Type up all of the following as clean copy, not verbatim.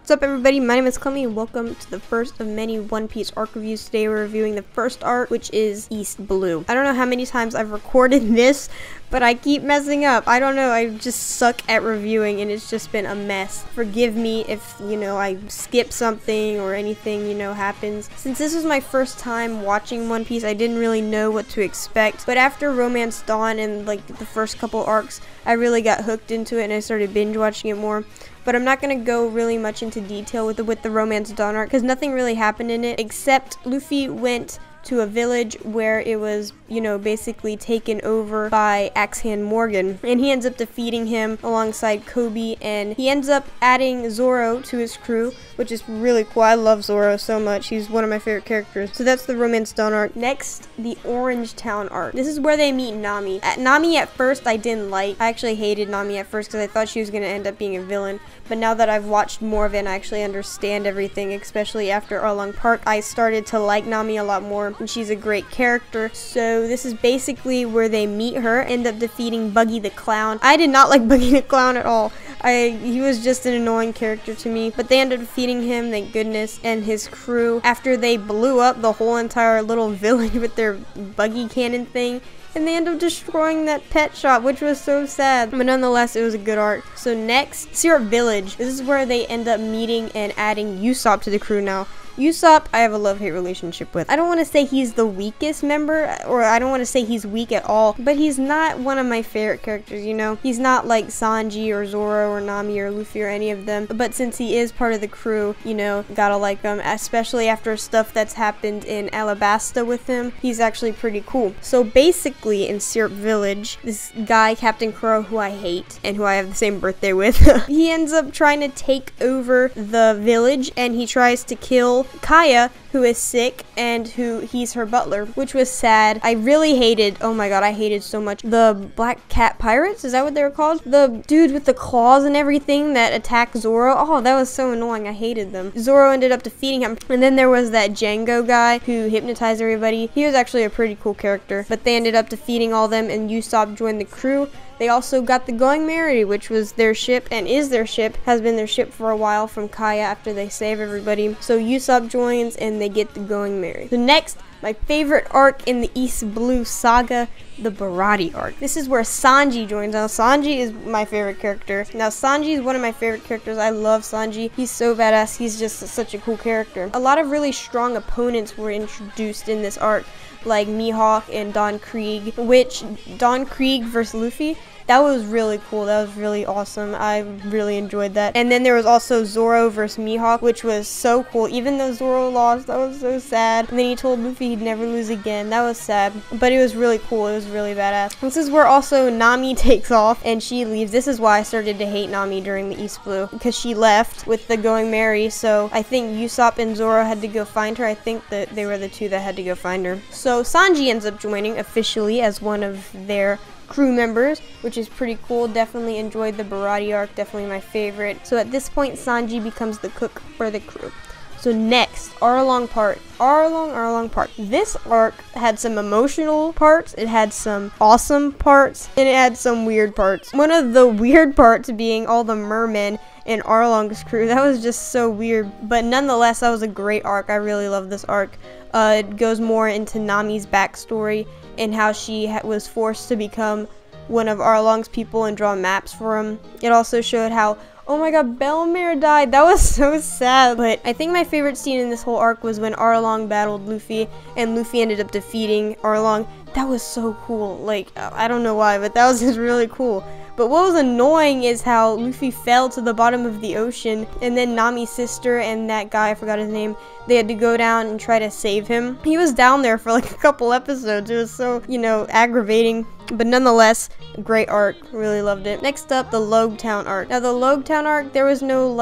What's up everybody, my name is Clemmy and welcome to the first of many One Piece arc reviews. Today we're reviewing the first arc, which is East Blue. I don't know how many times I've recorded this, but I keep messing up. I don't know, I just suck at reviewing and it's just been a mess. Forgive me if, I skip something or anything, happens. Since this was my first time watching One Piece, I didn't really know what to expect. But after Romance Dawn and the first couple arcs, I really got hooked into it and I started binge watching it more. But I'm not going to go really much into detail with the Romance Dawn arc because nothing really happened in it except Luffy went to a village where it was, basically taken over by Axe-Hand Morgan. And he ends up defeating him alongside Kobe, and he ends up adding Zoro to his crew, which is really cool. I love Zoro so much. He's one of my favorite characters. So that's the Romance Dawn arc. Next, the Orange Town arc. This is where they meet Nami. Nami at first I didn't like. I actually hated Nami at first because I thought she was going to end up being a villain. But now that I've watched more of it and I actually understand everything, especially after Arlong Park, I started to like Nami a lot more, and she's a great character. So this is basically where they meet her, end up defeating Buggy the Clown. I did not like Buggy the Clown at all. He was just an annoying character to me, but they ended up defeating him, thank goodness, and his crew after they blew up the whole entire little village with their buggy cannon thing. And they end up destroying that pet shop, which was so sad. But nonetheless, it was a good arc. So next, Syrup Village. This is where they end up meeting and adding Usopp to the crew now. Usopp, I have a love-hate relationship with. I don't want to say he's the weakest member, or I don't want to say he's weak at all, but he's not one of my favorite characters, He's not like Sanji or Zoro or Nami or Luffy or any of them, but since he is part of the crew, gotta like him, especially after stuff that's happened in Alabasta with him. He's actually pretty cool. So basically, in Syrup Village, this guy, Captain Crow, who I hate, and who I have the same birthday with, he ends up trying to take over the village, and he tries to kill Kaya, who is sick, and he's her butler, which was sad. I really hated, oh my god, I hated so much the Black Cat Pirates, is that what they were called? The dude with the claws and everything that attacked Zoro. Oh, that was so annoying. I hated them. Zoro ended up defeating him, and then there was that Django guy who hypnotized everybody. He was actually a pretty cool character, but they ended up defeating all them, and Usopp joined the crew. They also got the Going Merry, which was their ship and is their ship, has been their ship for a while from Kaya after they save everybody. So Usopp joins and they get the Going Merry. So next, my favorite arc in the East Blue saga, the Baratie arc. This is where Sanji joins. Now Sanji is my favorite character. Now Sanji is one of my favorite characters. I love Sanji. He's so badass. He's just such a cool character. A lot of really strong opponents were introduced in this arc, like Mihawk and Don Krieg, which Don Krieg versus Luffy, that was really cool. That was really awesome. I really enjoyed that. And then there was also Zoro versus Mihawk, which was so cool. Even though Zoro lost, that was so sad. And then he told Luffy he'd never lose again. That was sad, but it was really cool. It was really badass. This is where also Nami takes off and she leaves. This is why I started to hate Nami during the East Blue, because she left with the Going Merry. So I think Usopp and Zoro had to go find her. I think that they were the two that had to go find her. So Sanji ends up joining officially as one of their crew members, which is pretty cool. Definitely enjoyed the Baratie arc, definitely my favorite. So at this point, Sanji becomes the cook for the crew. So next, Arlong Park. Arlong Park. This arc had some emotional parts, it had some awesome parts, and it had some weird parts. One of the weird parts being all the mermen in Arlong's crew. That was just so weird, but nonetheless, that was a great arc. I really love this arc. It goes more into Nami's backstory and how she was forced to become one of Arlong's people and draw maps for him. It also showed how, oh my god, Bellemere died. That was so sad. But I think my favorite scene in this whole arc was when Arlong battled Luffy and Luffy ended up defeating Arlong. That was so cool. Like, I don't know why, but that was just really cool. But what was annoying is how Luffy fell to the bottom of the ocean, and then Nami's sister and that guy, I forgot his name, they had to go down and try to save him. He was down there for like a couple episodes. It was so, aggravating. But nonetheless, great arc. Really loved it. Next up, the Logtown arc. Now, the Logtown arc, there was no,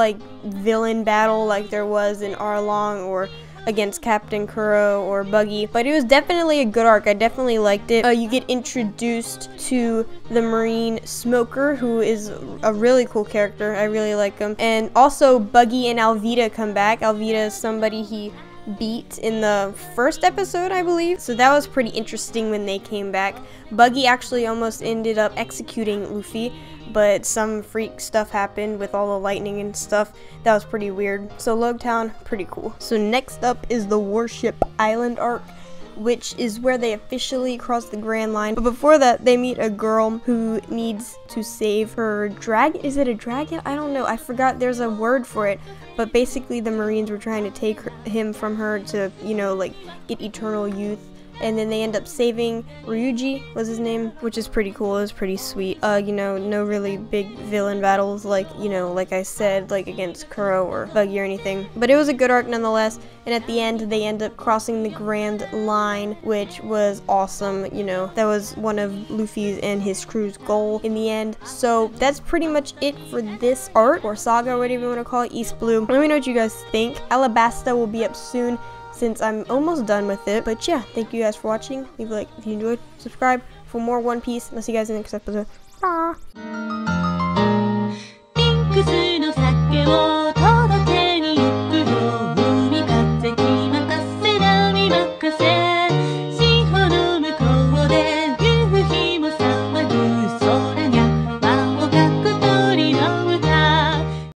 villain battle like there was in Arlong or against Captain Kuro or Buggy, but it was definitely a good arc. I definitely liked it. You get introduced to the Marine Smoker, who is a really cool character. I really like him. And also Buggy and Alvida come back. Alvida is somebody he beat in the first episode, I believe. So that was pretty interesting when they came back. Buggy actually almost ended up executing Luffy, but some freak stuff happened with all the lightning and stuff. That was pretty weird. So Logtown, pretty cool. So next up is the Warship Island arc, which is where they officially cross the Grand Line. But before that, they meet a girl who needs to save her is it a dragon? I don't know. I forgot there's a word for it. But basically the Marines were trying to take him from her to, you know, like get eternal youth. And then they end up saving Ryuji was his name, which is pretty cool. It was pretty sweet. You know, no really big villain battles like, you know, like I said, like against Kuro or Buggy or anything. But it was a good arc nonetheless. And at the end, they end up crossing the Grand Line, which was awesome. You know, that was one of Luffy's and his crew's goal in the end. So that's pretty much it for this arc or saga, whatever you want to call it, East Blue. Let me know what you guys think. Alabasta will be up soon, since I'm almost done with it. But yeah, thank you guys for watching. Leave a like if you enjoyed. Subscribe for more One Piece. And I'll see you guys in the next episode. Bye.